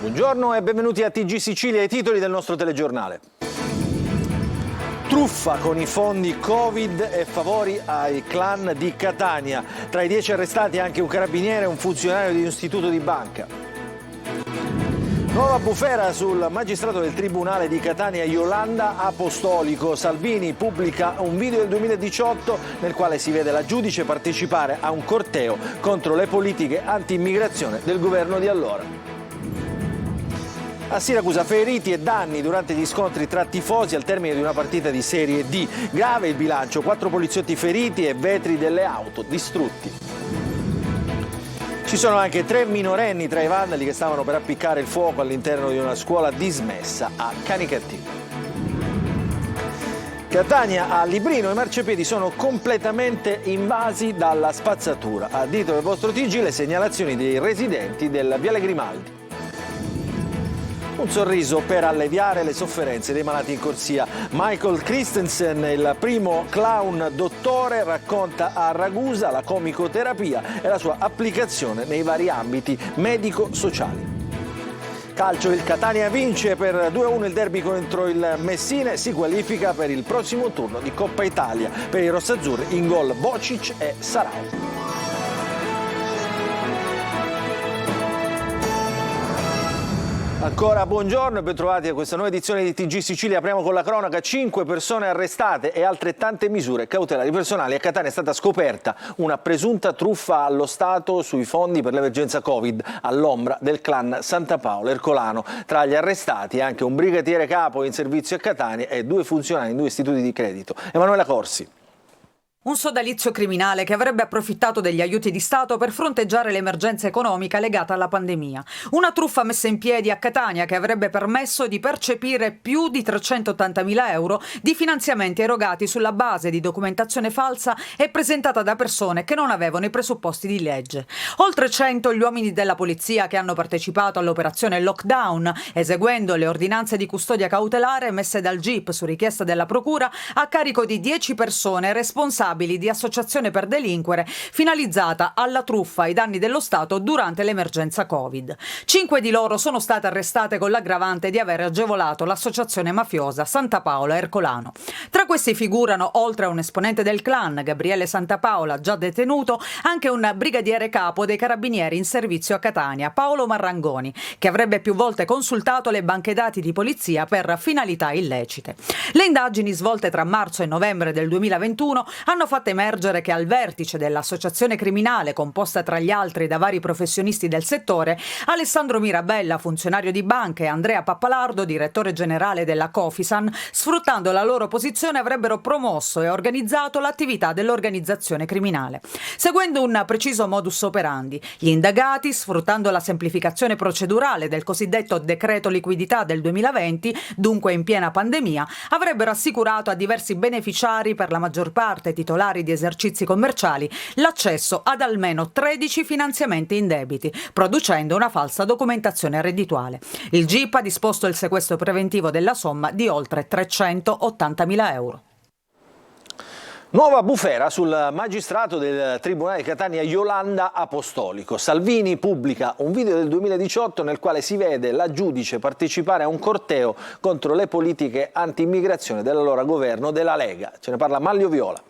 Buongiorno e benvenuti a TG Sicilia, i titoli del nostro telegiornale. Truffa con i fondi Covid e favori ai clan di Catania. Tra i 10 arrestati anche un carabiniere e un funzionario di un istituto di banca. Nuova bufera sul magistrato del Tribunale di Catania Iolanda Apostolico. Salvini pubblica un video del 2018 nel quale si vede la giudice partecipare a un corteo contro le politiche anti-immigrazione del governo di allora. A Siracusa feriti e danni durante gli scontri tra tifosi al termine di una partita di Serie D. Grave il bilancio, 4 poliziotti feriti e vetri delle auto distrutti. Ci sono anche 3 minorenni tra i vandali che stavano per appiccare il fuoco all'interno di una scuola dismessa a Canicattì. Catania a Librino i marciapiedi sono completamente invasi dalla spazzatura. A dito del vostro TG le segnalazioni dei residenti del Viale Grimaldi. Un sorriso per alleviare le sofferenze dei malati in corsia. Michael Christensen, il primo clown dottore, racconta a Ragusa la comicoterapia e la sua applicazione nei vari ambiti medico-sociali. Calcio, il Catania vince per 2-1 il derby contro il Messina e si qualifica per il prossimo turno di Coppa Italia. Per i rossazzurri in gol Bocic e Sarau. Ancora buongiorno e bentrovati a questa nuova edizione di TG Sicilia. Apriamo con la cronaca. 5 persone arrestate e altrettante misure cautelari personali. A Catania è stata scoperta una presunta truffa allo Stato sui fondi per l'emergenza Covid all'ombra del clan Santapaolo Ercolano. Tra gli arrestati anche un brigatiere capo in servizio a Catania e 2 funzionari in 2 istituti di credito. Emanuela Corsi. Un sodalizio criminale che avrebbe approfittato degli aiuti di Stato per fronteggiare l'emergenza economica legata alla pandemia. Una truffa messa in piedi a Catania che avrebbe permesso di percepire più di 380.000 euro di finanziamenti erogati sulla base di documentazione falsa e presentata da persone che non avevano i presupposti di legge. Oltre 100 gli uomini della polizia che hanno partecipato all'operazione lockdown, eseguendo le ordinanze di custodia cautelare messe dal GIP su richiesta della procura a carico di 10 persone responsabili di associazione per delinquere finalizzata alla truffa ai danni dello Stato durante l'emergenza Covid. 5 di loro sono state arrestate con l'aggravante di aver agevolato l'associazione mafiosa Santapaolo Ercolano. Tra questi figurano, oltre a un esponente del clan, Gabriele Santapaola, già detenuto, anche un brigadiere capo dei carabinieri in servizio a Catania, Paolo Marrangoni, che avrebbe più volte consultato le banche dati di polizia per finalità illecite. Le indagini svolte tra marzo e novembre del 2021 hanno fatto emergere che al vertice dell'associazione criminale, composta tra gli altri da vari professionisti del settore, Alessandro Mirabella, funzionario di banca, e Andrea Pappalardo, direttore generale della Cofisan, sfruttando la loro posizione avrebbero promosso e organizzato l'attività dell'organizzazione criminale. Seguendo un preciso modus operandi, gli indagati, sfruttando la semplificazione procedurale del cosiddetto decreto liquidità del 2020, dunque in piena pandemia, avrebbero assicurato a diversi beneficiari, per la maggior parte titolari di esercizi commerciali, l'accesso ad almeno 13 finanziamenti indebiti, producendo una falsa documentazione reddituale. Il GIP ha disposto il sequestro preventivo della somma di oltre 380.000 euro. Nuova bufera sul magistrato del Tribunale di Catania Iolanda Apostolico. Salvini pubblica un video del 2018 nel quale si vede la giudice partecipare a un corteo contro le politiche anti-immigrazione dell'allora governo della Lega. Ce ne parla Manlio Viola.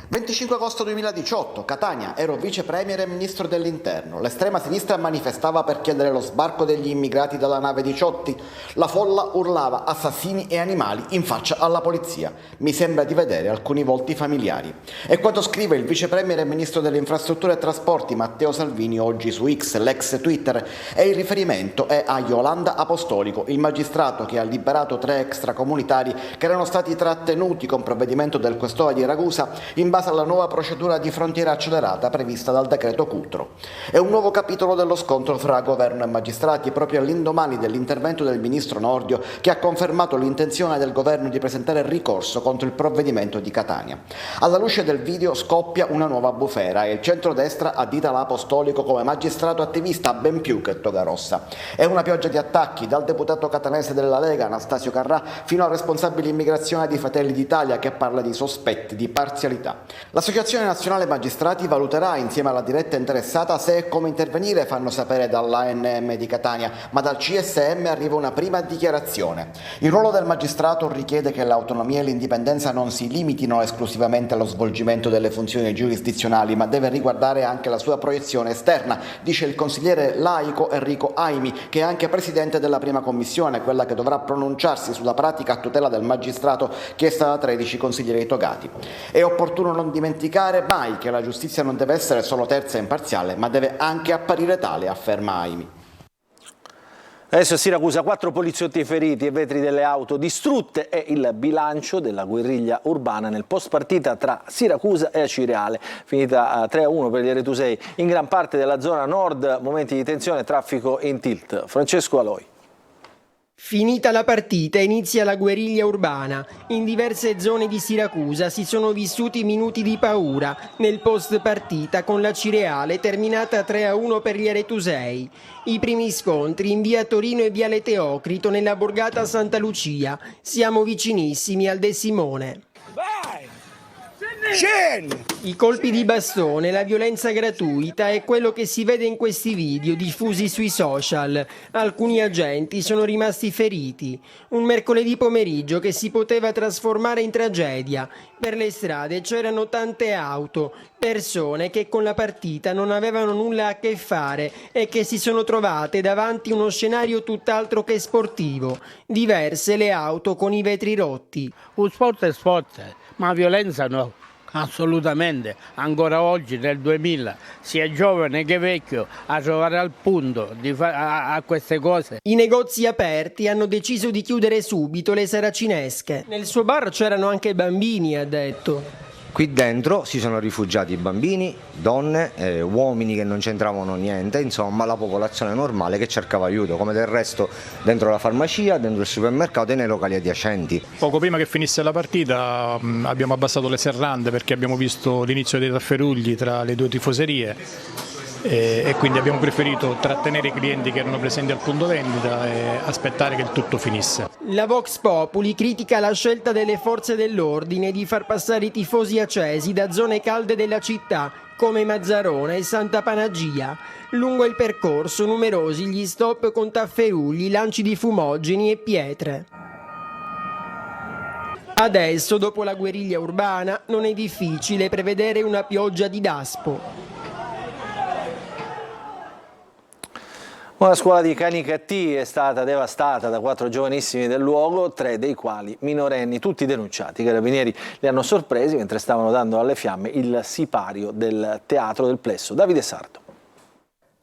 25 agosto 2018, Catania, ero vice premier e ministro dell'interno. L'estrema sinistra manifestava per chiedere lo sbarco degli immigrati dalla nave Diciotti. La folla urlava assassini e animali in faccia alla polizia. Mi sembra di vedere alcuni volti familiari. E quanto scrive il vice premier e ministro delle infrastrutture e trasporti Matteo Salvini oggi su X, l'ex Twitter, e il riferimento è a Iolanda Apostolico, il magistrato che ha liberato 3 extracomunitari che erano stati trattenuti con provvedimento del questore di Ragusa in base alla nuova procedura di frontiera accelerata prevista dal decreto Cutro. È un nuovo capitolo dello scontro fra governo e magistrati proprio all'indomani dell'intervento del ministro Nordio, che ha confermato l'intenzione del governo di presentare ricorso contro il provvedimento di Catania. Alla luce del video scoppia una nuova bufera e il centrodestra addita l'Apostolico come magistrato attivista ben più che toga rossa. È una pioggia di attacchi dal deputato catanese della Lega Anastasio Carrà fino al responsabile immigrazione di Fratelli d'Italia che parla di sospetti di parzialità responsabilità. L'Associazione Nazionale Magistrati valuterà insieme alla diretta interessata se e come intervenire, fanno sapere dall'ANM di Catania, ma dal CSM arriva una prima dichiarazione. Il ruolo del magistrato richiede che l'autonomia e l'indipendenza non si limitino esclusivamente allo svolgimento delle funzioni giurisdizionali, ma deve riguardare anche la sua proiezione esterna, dice il consigliere laico Enrico Aimi, che è anche presidente della prima commissione, quella che dovrà pronunciarsi sulla pratica a tutela del magistrato chiesta da 13 consiglieri togati. È opportuno non dimenticare mai che la giustizia non deve essere solo terza e imparziale, ma deve anche apparire tale, afferma Aimi. Adesso a Siracusa 4 poliziotti feriti e vetri delle auto distrutte è il bilancio della guerriglia urbana nel post partita tra Siracusa e Acireale, finita 3-1 per gli aretusei. In gran parte della zona nord momenti di tensione e traffico in tilt. Francesco Aloi. Finita la partita inizia la guerriglia urbana. In diverse zone di Siracusa si sono vissuti minuti di paura nel post partita con la Cireale terminata 3-1 per gli aretusei. I primi scontri in via Torino e viale Teocrito nella borgata Santa Lucia. Siamo vicinissimi al De Simone. Vai! I colpi di bastone, la violenza gratuita è quello che si vede in questi video diffusi sui social. Alcuni agenti sono rimasti feriti. Un mercoledì pomeriggio che si poteva trasformare in tragedia. Per le strade c'erano tante auto, persone che con la partita non avevano nulla a che fare e che si sono trovate davanti uno scenario tutt'altro che sportivo. Diverse le auto con i vetri rotti. Un sport è sport, ma violenza no. Assolutamente, ancora oggi nel 2000, sia giovane che vecchio, a trovare al punto di a queste cose. I negozi aperti hanno deciso di chiudere subito le saracinesche. Nel suo bar c'erano anche bambini, ha detto. Qui dentro si sono rifugiati bambini, donne, uomini che non c'entravano niente, insomma la popolazione normale che cercava aiuto, come del resto dentro la farmacia, dentro il supermercato e nei locali adiacenti. Poco prima che finisse la partita abbiamo abbassato le serrande perché abbiamo visto l'inizio dei tafferugli tra le due tifoserie e quindi abbiamo preferito trattenere i clienti che erano presenti al punto vendita e aspettare che il tutto finisse. La Vox Populi critica la scelta delle forze dell'ordine di far passare i tifosi accesi da zone calde della città come Mazzarona e Santa Panagia. Lungo il percorso numerosi gli stop con tafferugli, lanci di fumogeni e pietre. Adesso, dopo la guerriglia urbana, non è difficile prevedere una pioggia di daspo. Una scuola di Canicattì è stata devastata da 4 giovanissimi del luogo, 3 dei quali minorenni, tutti denunciati. I carabinieri li hanno sorpresi mentre stavano dando alle fiamme il sipario del teatro del Plesso. Davide Sardo.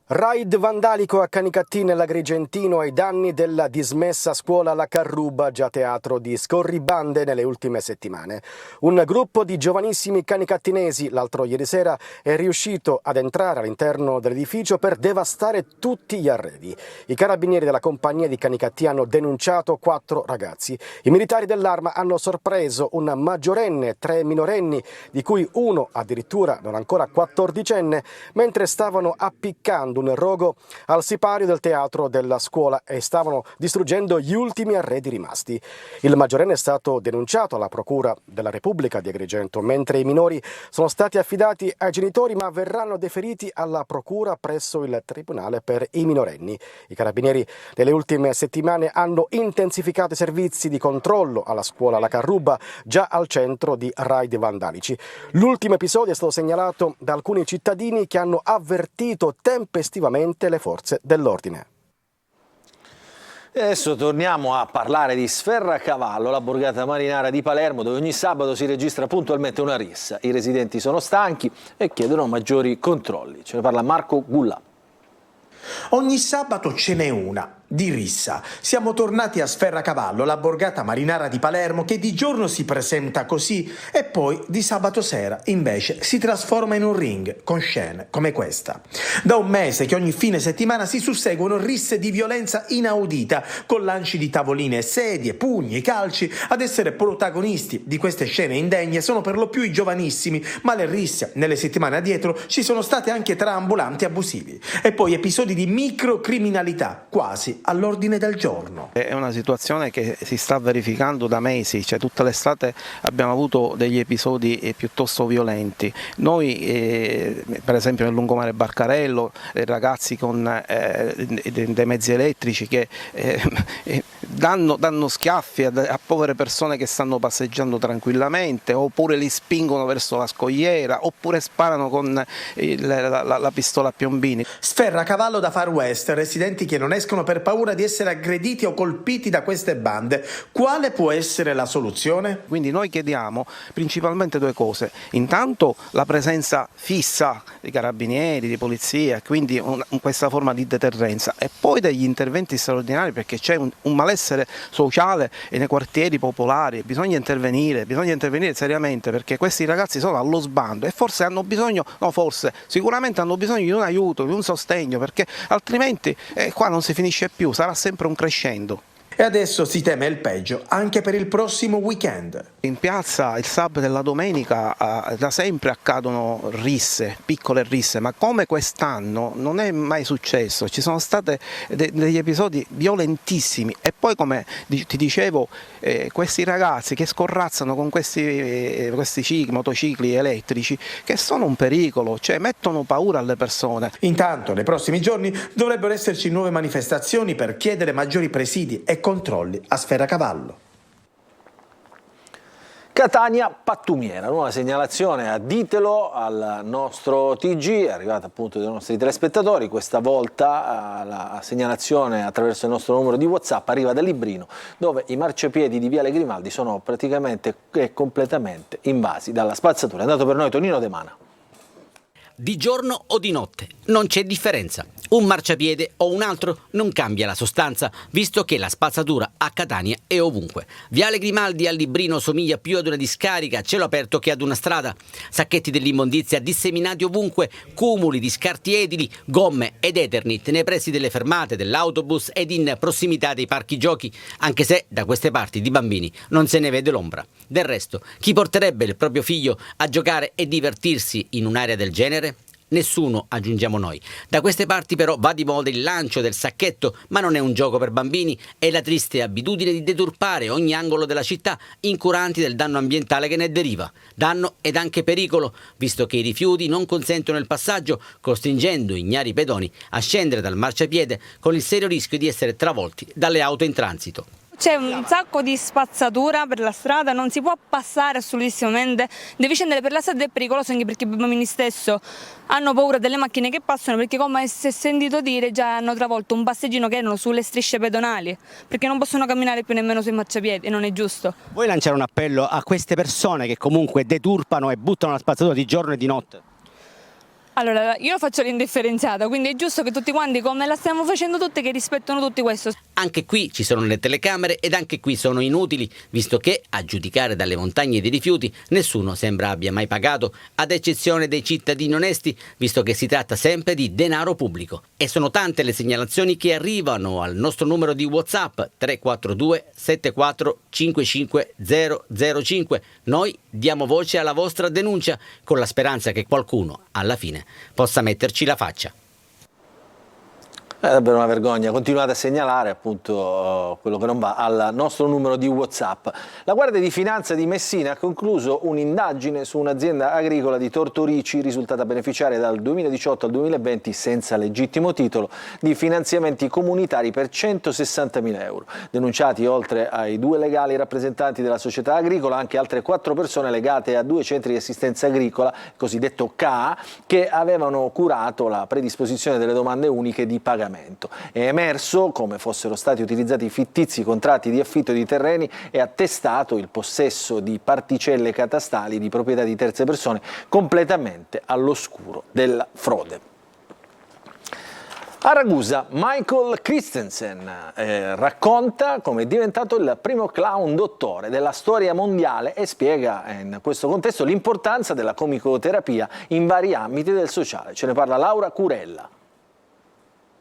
Raid vandalico a Canicattì nell'Agrigentino ai danni della dismessa scuola La Carruba, già teatro di scorribande nelle ultime settimane. Un gruppo di giovanissimi canicattinesi l'altro ieri sera è riuscito ad entrare all'interno dell'edificio per devastare tutti gli arredi. I carabinieri della compagnia di Canicattì hanno denunciato 4 ragazzi. I militari dell'Arma hanno sorpreso un maggiorenne, 3 minorenni, di cui uno addirittura non ancora 14enne, mentre stavano appiccando un rogo al sipario del teatro della scuola e stavano distruggendo gli ultimi arredi rimasti. Il maggiorenne è stato denunciato alla Procura della Repubblica di Agrigento, mentre i minori sono stati affidati ai genitori ma verranno deferiti alla Procura presso il Tribunale per i minorenni. I carabinieri nelle ultime settimane hanno intensificato i servizi di controllo alla scuola La Carruba, già al centro di raid vandalici. L'ultimo episodio è stato segnalato da alcuni cittadini che hanno avvertito tempestivamente le forze dell'ordine. E adesso torniamo a parlare di Sferracavallo, la borgata marinara di Palermo, dove ogni sabato si registra puntualmente una rissa. I residenti sono stanchi e chiedono maggiori controlli. Ce ne parla Marco Gullà. Ogni sabato ce n'è una, di rissa. Siamo tornati a Sferracavallo, la borgata marinara di Palermo, che di giorno si presenta così e poi di sabato sera invece si trasforma in un ring con scene come questa. Da un mese che ogni fine settimana si susseguono risse di violenza inaudita, con lanci di tavoline e sedie, pugni, calci. Ad essere protagonisti di queste scene indegne sono per lo più i giovanissimi, ma le risse nelle settimane addietro ci sono state anche tra ambulanti abusivi. E poi episodi di microcriminalità, quasi all'ordine del giorno. È una situazione che si sta verificando da mesi, cioè tutta l'estate abbiamo avuto degli episodi piuttosto violenti. Noi per esempio nel lungomare Barcarello, ragazzi con dei mezzi elettrici che danno schiaffi a povere persone che stanno passeggiando tranquillamente, oppure li spingono verso la scogliera, oppure sparano con la pistola a piombini. Sferracavallo da Far West, residenti che non escono per paura di essere aggrediti o colpiti da queste bande. Quale può essere la soluzione? Quindi noi chiediamo principalmente due cose: intanto la presenza fissa di carabinieri, di polizia, quindi questa forma di deterrenza, e poi degli interventi straordinari, perché c'è un malessere sociale nei quartieri popolari. Bisogna intervenire seriamente, perché questi ragazzi sono allo sbando e forse hanno bisogno, sicuramente hanno bisogno di un aiuto, di un sostegno, perché altrimenti qua non si finisce più, sarà sempre un crescendo. E adesso si teme il peggio anche per il prossimo weekend. In piazza il sabato della domenica da sempre accadono risse, piccole risse, ma come quest'anno non è mai successo. Ci sono stati degli episodi violentissimi, e poi, come ti dicevo, questi ragazzi che scorrazzano con questi motocicli elettrici, che sono un pericolo, cioè mettono paura alle persone. Intanto nei prossimi giorni dovrebbero esserci nuove manifestazioni per chiedere maggiori presidi e controlli a Sferracavallo. Catania pattumiera, nuova segnalazione a Ditelo al nostro TG, è arrivata appunto dai nostri telespettatori. Questa volta la segnalazione attraverso il nostro numero di WhatsApp arriva da Librino, dove i marciapiedi di Viale Grimaldi sono praticamente e completamente invasi dalla spazzatura. È andato per noi Tonino De Mana. Di giorno o di notte, non c'è differenza. Un marciapiede o un altro non cambia la sostanza, visto che la spazzatura a Catania è ovunque. Viale Grimaldi al Librino somiglia più ad una discarica a cielo aperto che ad una strada. Sacchetti dell'immondizia disseminati ovunque, cumuli di scarti edili, gomme ed eternit nei pressi delle fermate dell'autobus ed in prossimità dei parchi giochi, anche se da queste parti di bambini non se ne vede l'ombra. Del resto, chi porterebbe il proprio figlio a giocare e divertirsi in un'area del genere? Nessuno, aggiungiamo noi. Da queste parti però va di moda il lancio del sacchetto, ma non è un gioco per bambini, è la triste abitudine di deturpare ogni angolo della città, incuranti del danno ambientale che ne deriva. Danno ed anche pericolo, visto che i rifiuti non consentono il passaggio, costringendo ignari pedoni a scendere dal marciapiede con il serio rischio di essere travolti dalle auto in transito. C'è un sacco di spazzatura per la strada, non si può passare assolutissimamente, devi scendere per la strada, è pericoloso anche perché i bambini stesso hanno paura delle macchine che passano, perché come si è sentito dire già hanno travolto un passeggino che erano sulle strisce pedonali, perché non possono camminare più nemmeno sui marciapiedi e non è giusto. Vuoi lanciare un appello a queste persone che comunque deturpano e buttano la spazzatura di giorno e di notte? Allora, io faccio l'indifferenziata, quindi è giusto che tutti quanti, come la stiamo facendo tutti, che rispettano tutti questo. Anche qui ci sono le telecamere ed anche qui sono inutili, visto che, a giudicare dalle montagne di rifiuti, nessuno sembra abbia mai pagato, ad eccezione dei cittadini onesti, visto che si tratta sempre di denaro pubblico. E sono tante le segnalazioni che arrivano al nostro numero di WhatsApp 342 74 55 005. Noi diamo voce alla vostra denuncia con la speranza che qualcuno, alla fine, possa metterci la faccia. È davvero una vergogna, continuate a segnalare appunto quello che non va al nostro numero di WhatsApp. La Guardia di Finanza di Messina ha concluso un'indagine su un'azienda agricola di Tortorici risultata beneficiare dal 2018 al 2020 senza legittimo titolo di finanziamenti comunitari per 160.000 euro. Denunciati oltre ai 2 legali rappresentanti della società agricola anche altre 4 persone legate a 2 centri di assistenza agricola, cosiddetto CAA, che avevano curato la predisposizione delle domande uniche di pagamento. È emerso come fossero stati utilizzati fittizi contratti di affitto di terreni e attestato il possesso di particelle catastali di proprietà di terze persone completamente all'oscuro della frode. A Ragusa, Michael Christensen racconta come è diventato il primo clown dottore della storia mondiale e spiega in questo contesto l'importanza della comicoterapia in vari ambiti del sociale. Ce ne parla Laura Curella.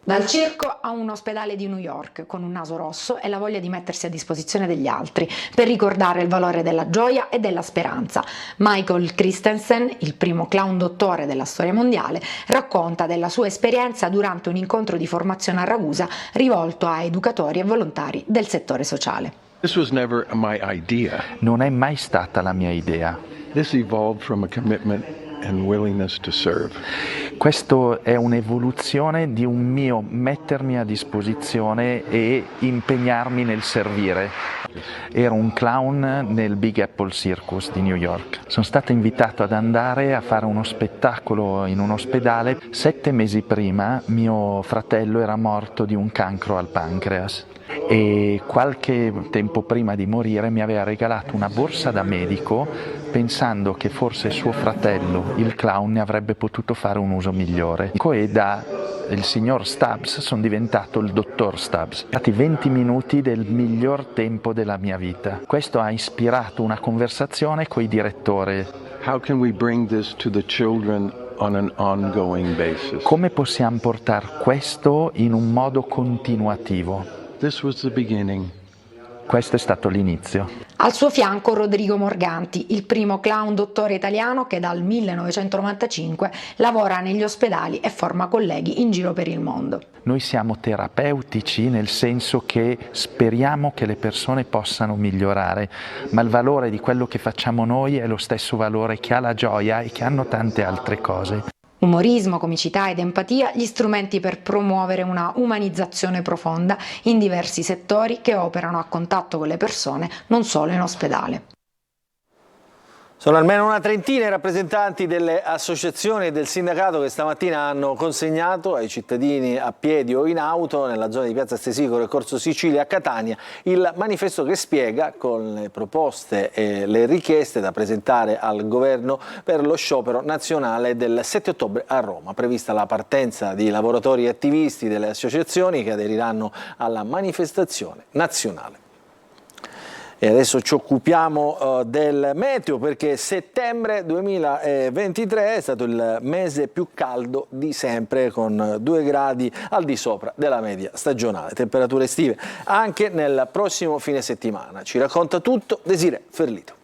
Dal circo a un ospedale di New York, con un naso rosso e la voglia di mettersi a disposizione degli altri, per ricordare il valore della gioia e della speranza. Michael Christensen, il primo clown dottore della storia mondiale, racconta della sua esperienza durante un incontro di formazione a Ragusa rivolto a educatori e volontari del settore sociale. This was never my idea. Non è mai stata la mia idea. This evolved from a commitment and willingness to serve. Questo è un'evoluzione di un mio mettermi a disposizione e impegnarmi nel servire. Ero un clown nel Big Apple Circus di New York. Sono stato invitato ad andare a fare uno spettacolo in un ospedale. 7 mesi prima mio fratello era morto di un cancro al pancreas e qualche tempo prima di morire mi aveva regalato una borsa da medico pensando che forse suo fratello, il clown, ne avrebbe potuto fare un uso migliore. E da il signor Stubbs sono diventato il dottor Stubbs. Sono stati 20 minuti del miglior tempo della mia vita. Questo ha ispirato una conversazione con i direttori. How can we bring this to the children on an ongoing basis? Come possiamo portare questo in un modo continuativo? This was the beginning. Questo è stato l'inizio. Al suo fianco Rodrigo Morganti, il primo clown dottore italiano che dal 1995 lavora negli ospedali e forma colleghi in giro per il mondo. Noi siamo terapeutici nel senso che speriamo che le persone possano migliorare, ma il valore di quello che facciamo noi è lo stesso valore che ha la gioia e che hanno tante altre cose. Umorismo, comicità ed empatia, gli strumenti per promuovere una umanizzazione profonda in diversi settori che operano a contatto con le persone, non solo in ospedale. Sono almeno una trentina i rappresentanti delle associazioni e del sindacato che stamattina hanno consegnato ai cittadini a piedi o in auto nella zona di Piazza Stesicoro e Corso Sicilia a Catania il manifesto che spiega con le proposte e le richieste da presentare al governo per lo sciopero nazionale del 7 ottobre a Roma. Prevista la partenza di lavoratori e attivisti delle associazioni che aderiranno alla manifestazione nazionale. E adesso ci occupiamo del meteo perché settembre 2023 è stato il mese più caldo di sempre con 2 gradi al di sopra della media stagionale. Temperature estive anche nel prossimo fine settimana. Ci racconta tutto Desiree Ferlito.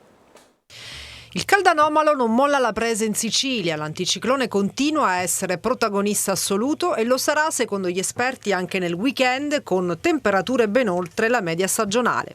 Il caldo anomalo non molla la presa in Sicilia, l'anticiclone continua a essere protagonista assoluto e lo sarà secondo gli esperti anche nel weekend con temperature ben oltre la media stagionale.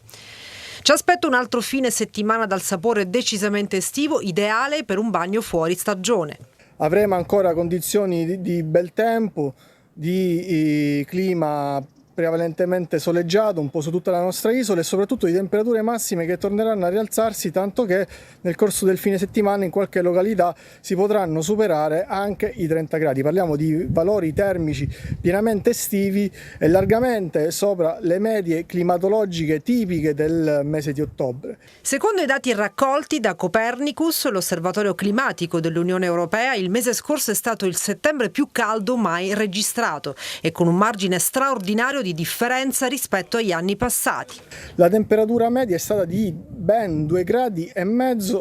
Ci aspetta un altro fine settimana dal sapore decisamente estivo, ideale per un bagno fuori stagione. Avremo ancora condizioni di bel tempo, di clima prevalentemente soleggiato un po' su tutta la nostra isola e soprattutto di temperature massime che torneranno a rialzarsi, tanto che nel corso del fine settimana in qualche località si potranno superare anche i 30 gradi. Parliamo di valori termici pienamente estivi e largamente sopra le medie climatologiche tipiche del mese di ottobre. Secondo i dati raccolti da Copernicus, l'osservatorio climatico dell'Unione Europea, il mese scorso è stato il settembre più caldo mai registrato e con un margine straordinario di differenza rispetto agli anni passati. La temperatura media è stata di ben 2,5 gradi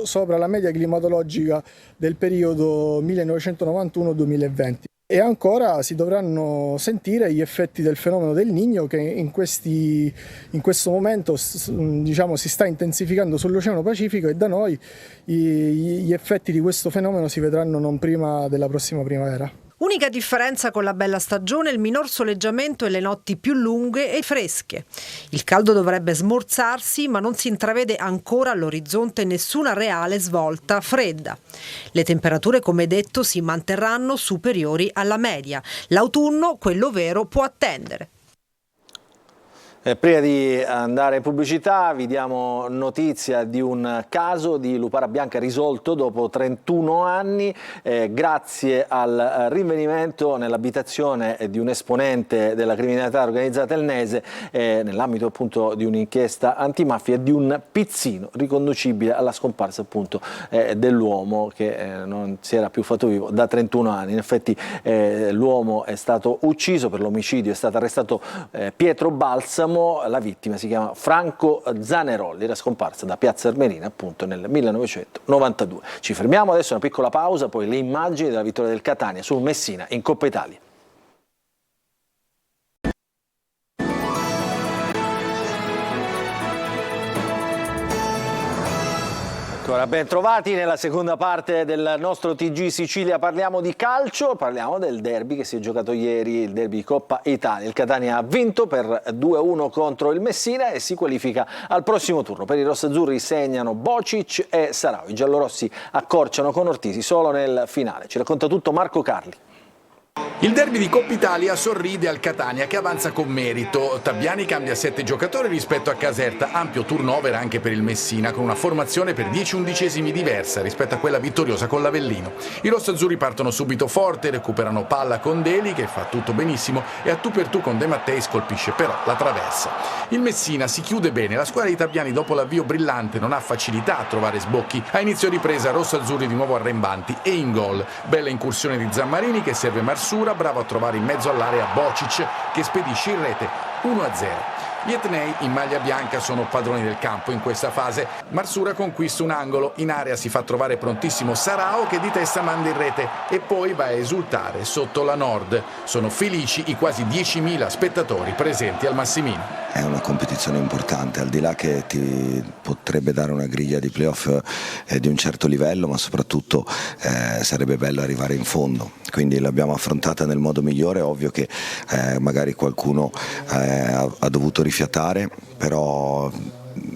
sopra la media climatologica del periodo 1991-2020. E ancora si dovranno sentire gli effetti del fenomeno del Niño che in questo momento si sta intensificando sull'Oceano Pacifico e da noi gli effetti di questo fenomeno si vedranno non prima della prossima primavera. Unica differenza con la bella stagione, il minor soleggiamento e le notti più lunghe e fresche. Il caldo dovrebbe smorzarsi, ma non si intravede ancora all'orizzonte nessuna reale svolta fredda. Le temperature, come detto, si manterranno superiori alla media. L'autunno, quello vero, può attendere. Prima di andare in pubblicità vi diamo notizia di un caso di lupara bianca risolto dopo 31 anni grazie al rinvenimento nell'abitazione di un esponente della criminalità organizzata elnese nell'ambito appunto di un'inchiesta antimafia di un pizzino riconducibile alla scomparsa appunto dell'uomo che non si era più fatto vivo da 31 anni. In effetti l'uomo è stato ucciso, per l'omicidio è stato arrestato Pietro Balsamo. La vittima si chiama Franco Zanerolli, era scomparsa da Piazza Armerina appunto nel 1992. Ci fermiamo adesso, una piccola pausa, poi le immagini della vittoria del Catania sul Messina in Coppa Italia. Ancora ben trovati nella seconda parte del nostro TG Sicilia. Parliamo di calcio, parliamo del derby che si è giocato ieri, il derby di Coppa Italia. Il Catania ha vinto per 2-1 contro il Messina e si qualifica al prossimo turno. Per i rossazzurri segnano Bocic e Sarao. I giallorossi accorciano con Ortisi solo nel finale. Ci racconta tutto Marco Carli. Il derby di Coppa Italia sorride al Catania che avanza con merito. Tabiani cambia 7 giocatori rispetto a Caserta, ampio turnover anche per il Messina con una formazione per 10 undicesimi diversa rispetto a quella vittoriosa con l'Avellino. I rossazzurri partono subito forte, recuperano palla con Deli che fa tutto benissimo e a tu per tu con De Matteis colpisce però la traversa. Il Messina si chiude bene, la squadra di Tabiani dopo l'avvio brillante non ha facilità a trovare sbocchi, a inizio ripresa rossazzurri di nuovo arrembanti e in gol. Bella incursione di Zammarini che serve Marsura, bravo a trovare in mezzo all'area Bocic che spedisce in rete 1-0. Gli etnei in maglia bianca sono padroni del campo in questa fase. Marsura conquista un angolo, in area si fa trovare prontissimo Sarao che di testa manda in rete e poi va a esultare sotto la Nord. Sono felici i quasi 10.000 spettatori presenti al Massimino. È una competizione importante, al di là che ti potrebbe dare una griglia di playoff di un certo livello, ma soprattutto sarebbe bello arrivare in fondo. Quindi l'abbiamo affrontata nel modo migliore, è ovvio che magari qualcuno ha dovuto rifiatare, però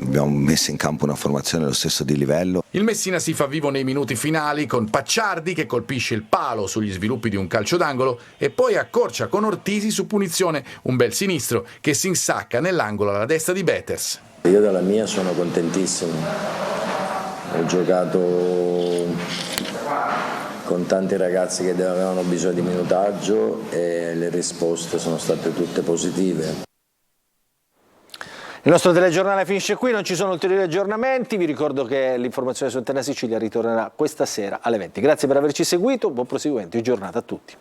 abbiamo messo in campo una formazione allo stesso di livello. Il Messina si fa vivo nei minuti finali con Pacciardi che colpisce il palo sugli sviluppi di un calcio d'angolo e poi accorcia con Ortisi su punizione un bel sinistro che si insacca nell'angolo alla destra di Beters. Io dalla mia sono contentissimo, ho giocato con tanti ragazzi che avevano bisogno di minutaggio e le risposte sono state tutte positive. Il nostro telegiornale finisce qui, non ci sono ulteriori aggiornamenti, vi ricordo che l'informazione su Antenne Sicilia ritornerà questa sera alle 20. Grazie per averci seguito, buon proseguimento di giornata a tutti.